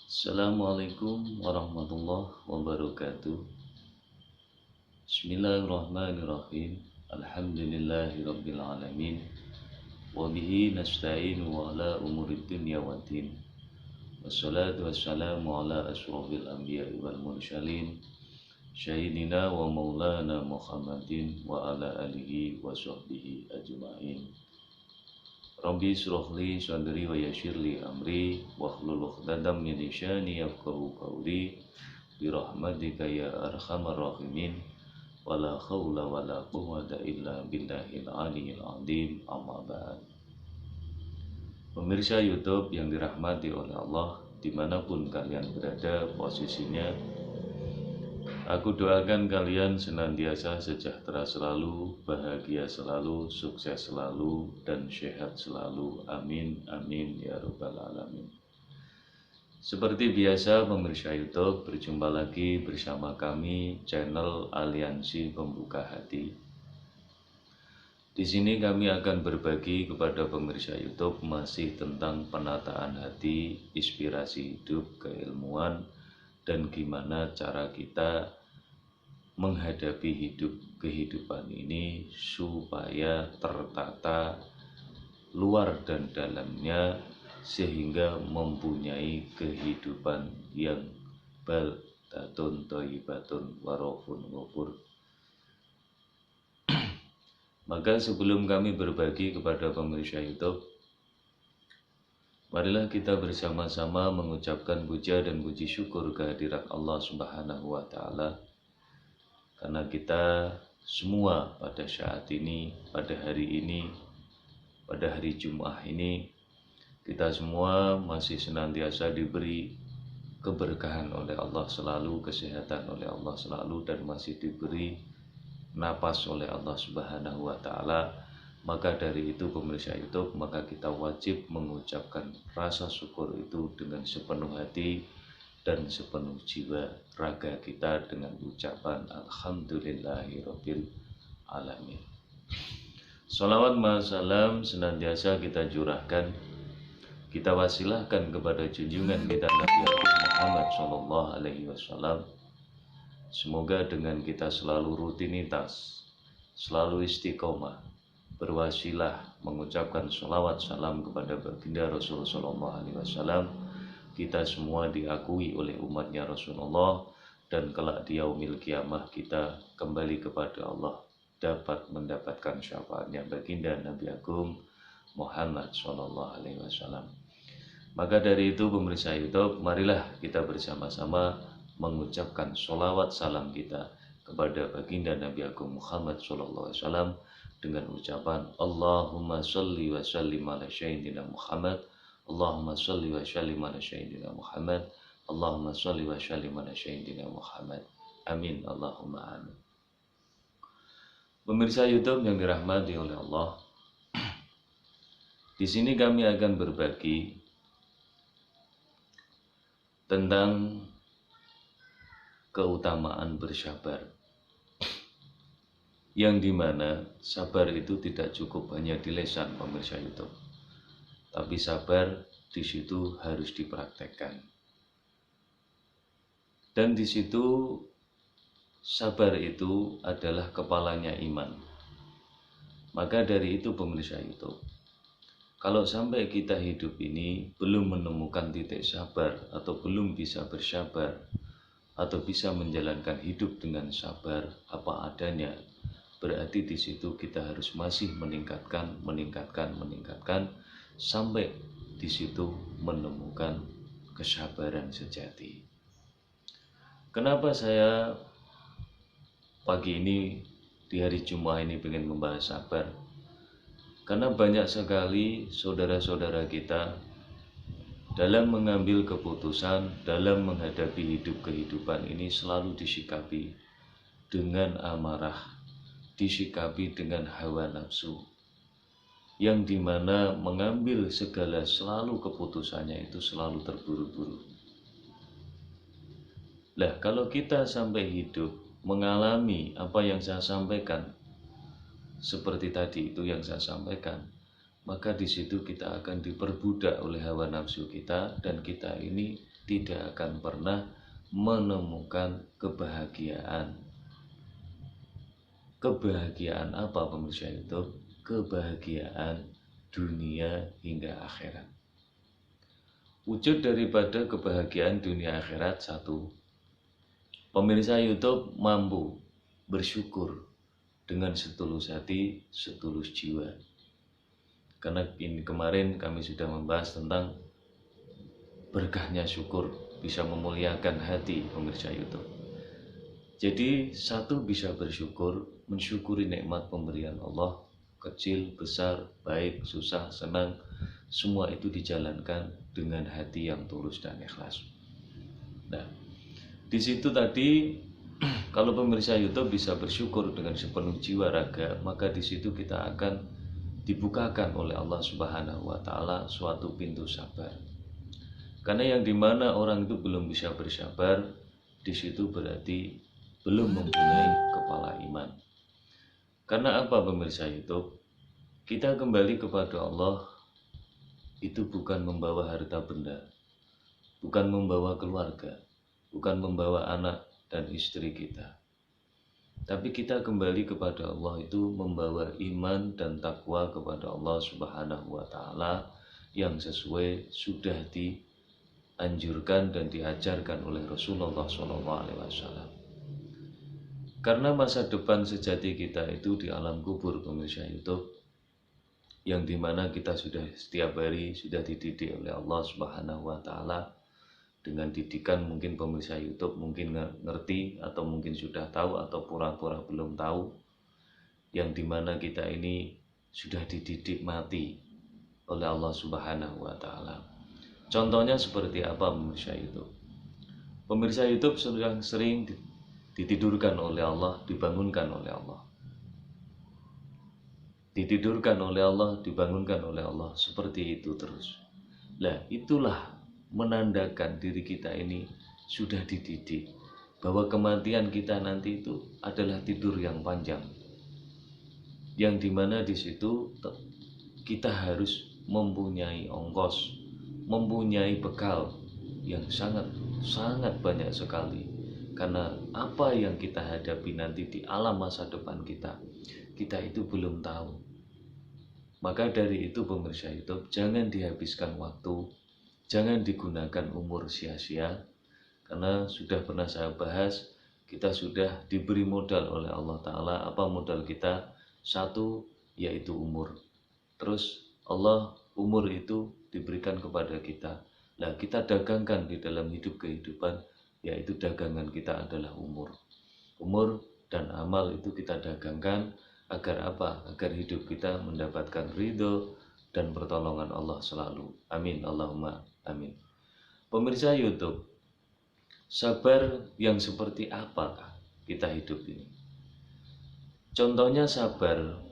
Assalamualaikum warahmatullahi wabarakatuh. Bismillahirrahmanirrahim. Alhamdulillahirabbil alamin. Wa bihi nasta'inu wa ala umurid dunya waddin. Wassalatu wassalamu ala asyrofil anbiya'i wal mursalin. Sayyidina wa maulana Muhammadin wa ala alihi wa sahbihi ajma'in. Rabbi syrahli sadri wa yassirli amri wahlul 'uqdatam min lisani yafqahu qawli bi rahmatika ya arhamar rahimin wala haula wala quwwata illa billahil aliyyil azim amma ba'd. Pemirsa YouTube yang dirahmati oleh Allah dimanapun kalian berada posisinya, aku doakan kalian senantiasa sejahtera selalu, bahagia selalu, sukses selalu, dan sehat selalu. Amin, amin, ya rabbal alamin. Seperti biasa pemirsa YouTube, berjumpa lagi bersama kami channel Aliansi Pembuka Hati. Di sini kami akan berbagi kepada pemirsa YouTube masih tentang penataan hati, inspirasi hidup, keilmuan, dan gimana cara kita menghadapi kehidupan ini supaya tertata luar dan dalamnya sehingga mempunyai kehidupan yang baldatun thayyibatun warahun ghafur. Maka sebelum kami berbagi kepada pemirsa YouTube, marilah kita bersama-sama mengucapkan puja dan puji syukur kehadirat Allah Subhanahu wa Ta'ala, karena kita semua pada saat ini, pada hari ini, pada hari Jumat ini, kita semua masih senantiasa diberi keberkahan oleh Allah selalu, kesehatan oleh Allah selalu, dan masih diberi napas oleh Allah Subhanahu wa Ta'ala. Maka dari itu pemirsa YouTube, maka kita wajib mengucapkan rasa syukur itu dengan sepenuh hati dan sepenuh jiwa raga kita dengan ucapan Alhamdulillahirabbil alamin. Shalawat salam senantiasa kita curahkan, kita wasilahkan kepada junjungan kita Nabi Muhammad SAW. Semoga dengan kita selalu rutinitas, selalu istiqomah, berwasilah mengucapkan sholawat salam kepada baginda Rasulullah SAW, kita semua diakui oleh umatnya Rasulullah, dan kelak di yaumil kiamah kita kembali kepada Allah dapat mendapatkan syafaatnya baginda Nabi Agung Muhammad SAW. Maka dari itu pemirsa YouTube, marilah kita bersama-sama mengucapkan sholawat salam kita kepada baginda Nabi Agung Muhammad SAW dengan ucapan Allahumma sholli wa sallim ala sayyidina Muhammad, Allahumma sholli wa sallim ala sayyidina Muhammad, Allahumma sholli wa sallim ala sayyidina Muhammad. Amin, Allahumma amin. Pemirsa YouTube yang dirahmati oleh Allah, di sini kami akan berbagi tentang keutamaan bersabar, yang dimana sabar itu tidak cukup hanya di lisan pemirsa YouTube, tapi sabar di situ harus dipraktekkan, dan di situ sabar itu adalah kepalanya iman. Maka dari itu pemirsa YouTube, kalau sampai kita hidup ini belum menemukan titik sabar atau belum bisa bersabar atau bisa menjalankan hidup dengan sabar apa adanya, berarti di situ kita harus masih meningkatkan sampai di situ menemukan kesabaran sejati. Kenapa saya pagi ini di hari Jumat ini ingin membahas sabar? Karena banyak sekali saudara-saudara kita dalam mengambil keputusan, dalam menghadapi kehidupan ini selalu disikapi dengan amarah, disikapi dengan hawa nafsu, yang dimana mengambil segala selalu keputusannya itu selalu terburu-buru. Lah, kalau kita sampai hidup mengalami apa yang saya sampaikan, seperti tadi itu yang saya sampaikan, maka di situ kita akan diperbudak oleh hawa nafsu kita, dan kita ini tidak akan pernah menemukan kebahagiaan. Kebahagiaan apa pemirsa YouTube? Kebahagiaan dunia hingga akhirat. Wujud daripada kebahagiaan dunia akhirat satu, pemirsa YouTube mampu bersyukur dengan setulus hati, setulus jiwa. Karena ini kemarin kami sudah membahas tentang berkahnya syukur, bisa memuliakan hati pemirsa YouTube. Jadi satu, bisa bersyukur, mensyukuri nikmat pemberian Allah, kecil, besar, baik, susah, senang, semua itu dijalankan dengan hati yang tulus dan ikhlas. Nah, di situ tadi kalau pemirsa YouTube bisa bersyukur dengan sepenuh jiwa raga, maka di situ kita akan dibukakan oleh Allah Subhanahu wa taala suatu pintu sabar. Karena yang dimana orang itu belum bisa bersabar, di situ berarti belum mempunyai kepala iman. Karena apa pemirsa YouTube? Kita kembali kepada Allah itu bukan membawa harta benda, bukan membawa keluarga, bukan membawa anak dan istri kita. Tapi kita kembali kepada Allah itu membawa iman dan takwa kepada Allah Subhanahu wa taala yang sesuai sudah dianjurkan dan diajarkan oleh Rasulullah SAW. Karena masa depan sejati kita itu di alam kubur pemirsa YouTube, yang dimana kita sudah setiap hari sudah dididik oleh Allah Subhanahu wa taala dengan didikan mungkin pemirsa YouTube mungkin ngerti atau mungkin sudah tahu atau pura-pura belum tahu, yang dimana kita ini sudah dididik mati oleh Allah Subhanahu wa taala. Contohnya seperti apa pemirsa YouTube? Pemirsa YouTube sering ditidurkan oleh Allah, dibangunkan oleh Allah. Ditidurkan oleh Allah, dibangunkan oleh Allah, seperti itu terus. Nah, itulah menandakan diri kita ini sudah dididik bahwa kematian kita nanti itu adalah tidur yang panjang, yang dimana di situ kita harus mempunyai ongkos, mempunyai bekal yang sangat banyak sekali. Karena apa yang kita hadapi nanti di alam masa depan kita itu belum tahu. Maka dari itu pemirsa YouTube, jangan dihabiskan waktu, jangan digunakan umur sia-sia. Karena sudah pernah saya bahas, kita sudah diberi modal oleh Allah Ta'ala. Apa modal kita? Satu, yaitu umur. Terus Allah umur itu diberikan kepada kita. Nah, kita dagangkan di dalam hidup kehidupan, yaitu dagangan kita adalah umur. Umur dan amal itu kita dagangkan agar apa? Agar hidup kita mendapatkan ridho dan pertolongan Allah selalu. Amin, Allahumma amin. Pemirsa YouTube, sabar yang seperti apakah kita hidup ini? Contohnya sabar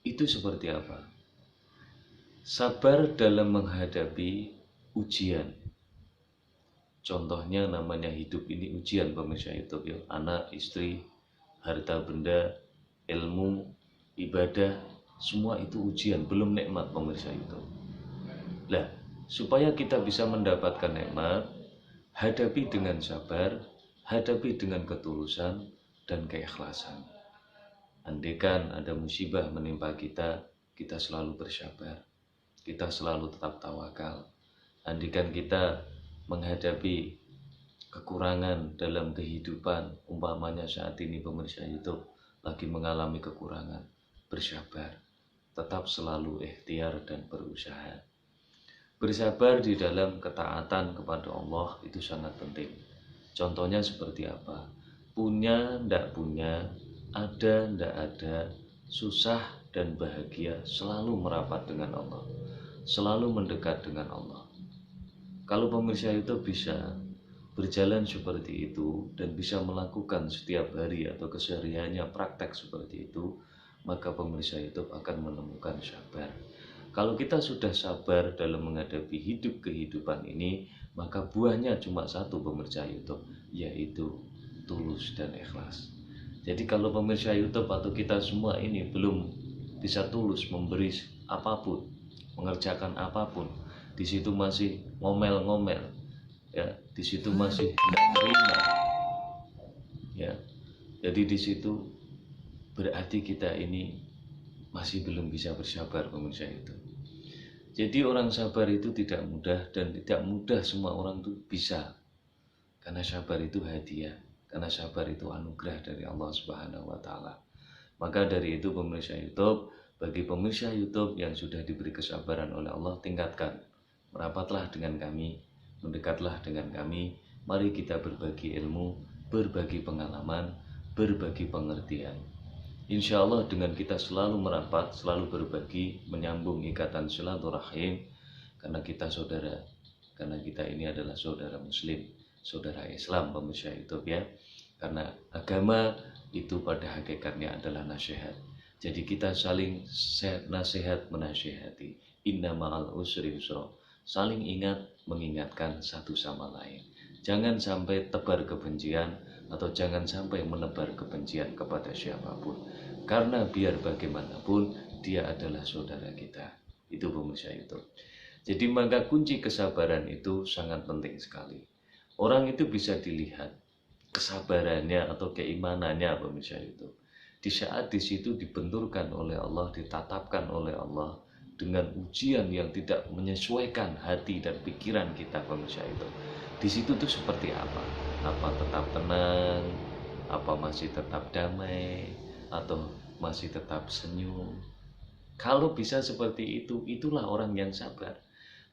itu seperti apa? Sabar dalam menghadapi ujian. Contohnya namanya hidup ini ujian pemirsa YouTube ya. Anak, istri, harta benda, ilmu, ibadah, semua itu ujian, belum nikmat pemirsa YouTube. Lah, supaya kita bisa mendapatkan nikmat, hadapi dengan sabar, hadapi dengan ketulusan dan keikhlasan. Andaikan ada musibah menimpa kita, kita selalu bersabar, kita selalu tetap tawakal. Andaikan kita menghadapi kekurangan dalam kehidupan, umpamanya saat ini pemirsa YouTube lagi mengalami kekurangan, bersabar, tetap selalu ikhtiar dan berusaha. Bersabar di dalam ketaatan kepada Allah itu sangat penting. Contohnya seperti apa? Punya, ndak punya, ada, ndak ada, susah dan bahagia selalu merapat dengan Allah, selalu mendekat dengan Allah. Kalau pemirsa itu bisa berjalan seperti itu dan bisa melakukan setiap hari atau kesehariannya praktek seperti itu, maka pemirsa itu akan menemukan sabar. Kalau kita sudah sabar dalam menghadapi hidup kehidupan ini, maka buahnya cuma satu pemirsa YouTube, yaitu tulus dan ikhlas. Jadi kalau pemirsa YouTube atau kita semua ini belum bisa tulus memberi apapun, mengerjakan apapun, di situ masih ngomel-ngomel, ya, di situ masih tidak terima, ya. Jadi di situ berarti kita ini masih belum bisa bersabar, pemirsa itu. Jadi orang sabar itu tidak mudah, dan tidak mudah semua orang itu bisa. Karena sabar itu hadiah, karena sabar itu anugerah dari Allah Subhanahu wa taala. Maka dari itu pemirsa YouTube, bagi pemirsa YouTube yang sudah diberi kesabaran oleh Allah, tingkatkan. Merapatlah dengan kami, mendekatlah dengan kami. Mari kita berbagi ilmu, berbagi pengalaman, berbagi pengertian. Insya Allah dengan kita selalu merapat, selalu berbagi, menyambung ikatan silaturahim, karena kita saudara, karena kita ini adalah saudara muslim, saudara Islam, pemirsa YouTube ya. Karena agama itu pada hakikatnya adalah nasihat. Jadi kita saling nasihat menasihati. Inna ma'al usri yusra. Saling ingat, mengingatkan satu sama lain. Jangan sampai tebar kebencian, atau jangan sampai menebar kebencian kepada siapapun. Karena biar bagaimanapun dia adalah saudara kita. Itu pemirsa YouTube. Jadi maka kunci kesabaran itu sangat penting sekali. Orang itu bisa dilihat kesabarannya atau keimanannya, pemirsa YouTube. Di saat di situ dibenturkan oleh Allah, ditatapkan oleh Allah dengan ujian yang tidak menyesuaikan hati dan pikiran kita, pemirsa YouTube. Di situ tuh seperti apa? Apa tetap tenang? Apa masih tetap damai? Atau masih tetap senyum? Kalau bisa seperti itu, itulah orang yang sabar.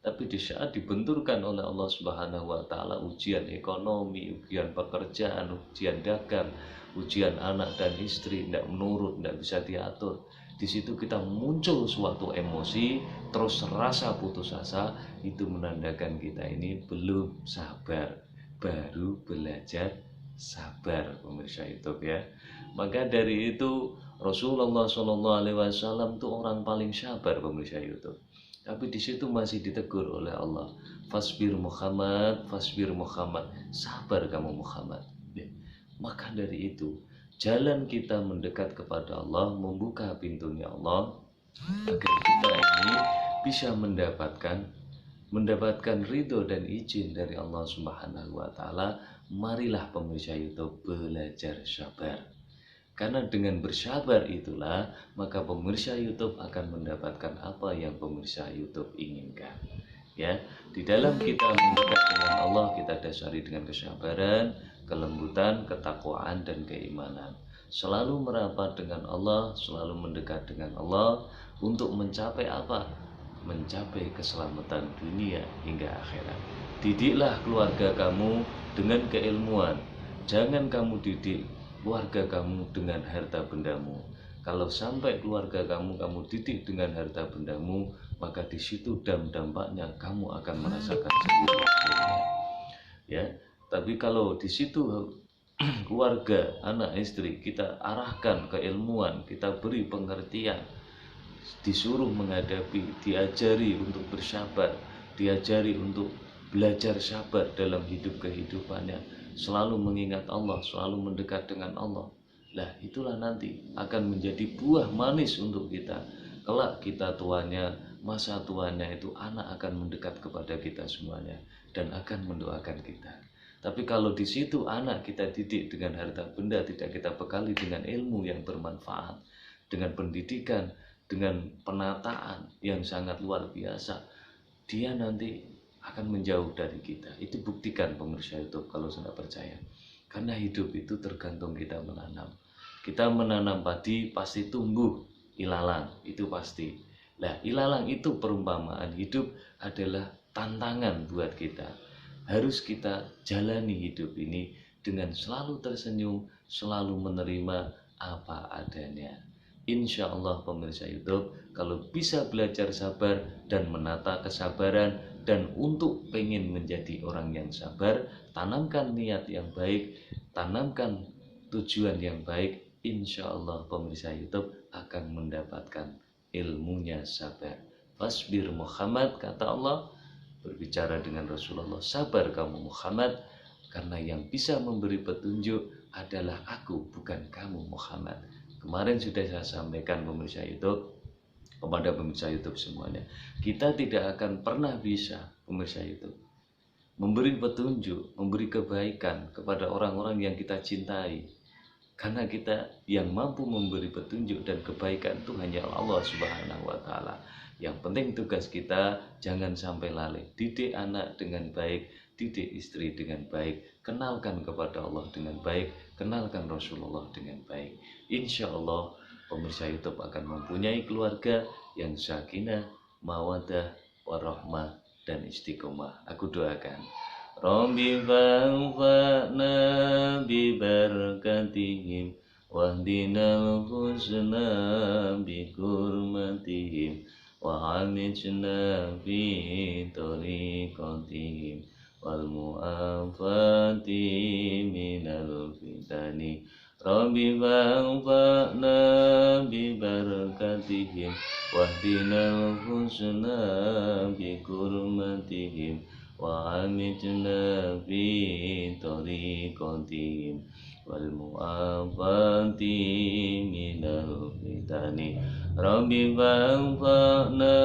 Tapi di saat dibenturkan oleh Allah Subhanahu wa taala ujian ekonomi, ujian pekerjaan, ujian dagang, ujian anak dan istri, tidak menurut, tidak bisa diatur. Di situ kita muncul suatu emosi, terus rasa putus asa, itu menandakan kita ini belum sabar, baru belajar sabar, pemirsa YouTube ya. Maka dari itu Rasulullah SAW itu orang paling sabar, pemirsa YouTube. Tapi di situ masih ditegur oleh Allah. Fasbir Muhammad, sabar kamu Muhammad. Ya. Maka dari itu, jalan kita mendekat kepada Allah, membuka pintunya Allah, agar kita ini bisa mendapatkan ridho dan izin dari Allah Subhanahu wa taala. Marilah pemirsa YouTube belajar sabar. Karena dengan bersabar itulah maka pemirsa YouTube akan mendapatkan apa yang pemirsa YouTube inginkan. Ya, di dalam kita mendekat dengan Allah, kita dasari dengan kesabaran, kelembutan, ketakwaan, dan keimanan. Selalu merapat dengan Allah, selalu mendekat dengan Allah untuk mencapai apa? Mencapai keselamatan dunia hingga akhirat. Didiklah keluarga kamu dengan keilmuan. Jangan kamu didik keluarga kamu dengan harta bendamu. Kalau sampai keluarga kamu didik dengan harta bendamu, maka di situ dampaknya kamu akan merasakan sendiri. Ya, tapi kalau di situ keluarga, anak istri kita arahkan keilmuan, kita beri pengertian, disuruh menghadapi, diajari untuk bersabar, diajari untuk belajar sabar dalam hidup kehidupannya, selalu mengingat Allah, selalu mendekat dengan Allah. Lah itulah nanti akan menjadi buah manis untuk kita. Kelak kita tuanya, masa tuanya itu anak akan mendekat kepada kita semuanya dan akan mendoakan kita. Tapi kalau di situ anak kita didik dengan harta benda, tidak kita bekali dengan ilmu yang bermanfaat, dengan pendidikan, dengan penataan yang sangat luar biasa, dia nanti akan menjauh dari kita. Itu buktikan pemirsa YouTube kalau sudah percaya. Karena hidup itu tergantung kita menanam. Kita menanam padi pasti tumbuh ilalang, itu pasti. Nah, ilalang itu perumpamaan hidup adalah tantangan buat kita. Harus kita jalani hidup ini dengan selalu tersenyum, selalu menerima apa adanya. Insya Allah pemirsa YouTube, kalau bisa belajar sabar dan menata kesabaran, dan untuk pengen menjadi orang yang sabar, tanamkan niat yang baik, tanamkan tujuan yang baik, insya Allah pemirsa YouTube akan mendapatkan ilmunya sabar. Fasbir Muhammad, kata Allah berbicara dengan Rasulullah, sabar kamu Muhammad, karena yang bisa memberi petunjuk adalah aku, bukan kamu Muhammad. Kemarin sudah saya sampaikan pemirsa YouTube, kepada pemirsa YouTube semuanya. Kita tidak akan pernah bisa, pemirsa YouTube, memberi petunjuk, memberi kebaikan kepada orang-orang yang kita cintai. Karena kita yang mampu memberi petunjuk dan kebaikan itu hanya Allah Subhanahu wa Ta'ala. Yang penting tugas kita jangan sampai lalai. Didik anak dengan baik, didik istri dengan baik, kenalkan kepada Allah dengan baik, kenalkan Rasulullah dengan baik. Insya Allah pemirsa YouTube akan mempunyai keluarga yang sakinah, mawadah, warahmah, dan istiqomah. Aku doakan. Rabbi fa'na bi barakatihim wahdinal husna bi hurmatihim wa amitna fi tariqatihim wal mu'afati minal fitani. Rabbi fa'na bi barakatihim wahdinal husna bi hurmatihim wa amitna fi tariqatihim wal mu'afati minal fitani. Rabbi fa'na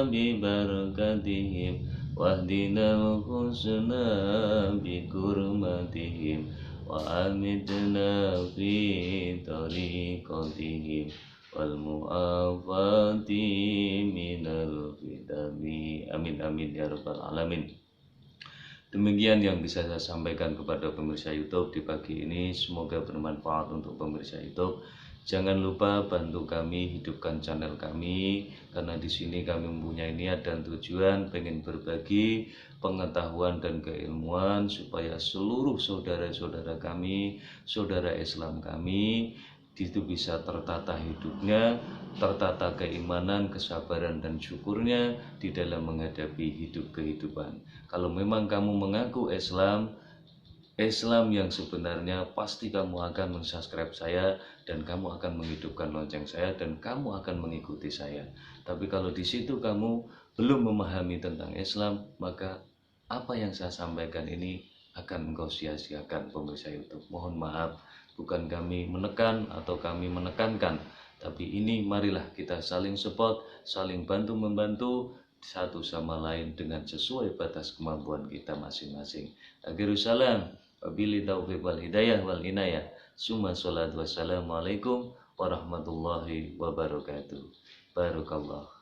bi barakatihim wahdinal husna bi hurmatihim wa amitna fi tariqatihim wal mu'afati minal fitani. Amin amin ya rabbal alamin. Demikian yang bisa saya sampaikan kepada pemirsa YouTube di pagi ini. Semoga bermanfaat untuk pemirsa YouTube. Jangan lupa bantu kami hidupkan channel kami, karena di sini kami mempunyai niat dan tujuan pengen berbagi pengetahuan dan keilmuan supaya seluruh saudara-saudara kami, saudara Islam kami itu bisa tertata hidupnya, tertata keimanan, kesabaran dan syukurnya di dalam menghadapi hidup kehidupan. Kalau memang kamu mengaku Islam yang sebenarnya, pasti kamu akan mensubscribe saya dan kamu akan menghidupkan lonceng saya dan kamu akan mengikuti saya. Tapi kalau di situ kamu belum memahami tentang Islam, maka apa yang saya sampaikan ini akan engkau sia-siakan pemirsa YouTube. Mohon maaf, bukan kami menekan atau kami menekankan, tapi ini marilah kita saling support, saling bantu-membantu satu sama lain dengan sesuai batas kemampuan kita masing-masing. Akhirus salam, wabillahi taufiq wal hidayah wal inayah. Summa salatu wassalamualaikum warahmatullahi wabarakatuh. Barakallah.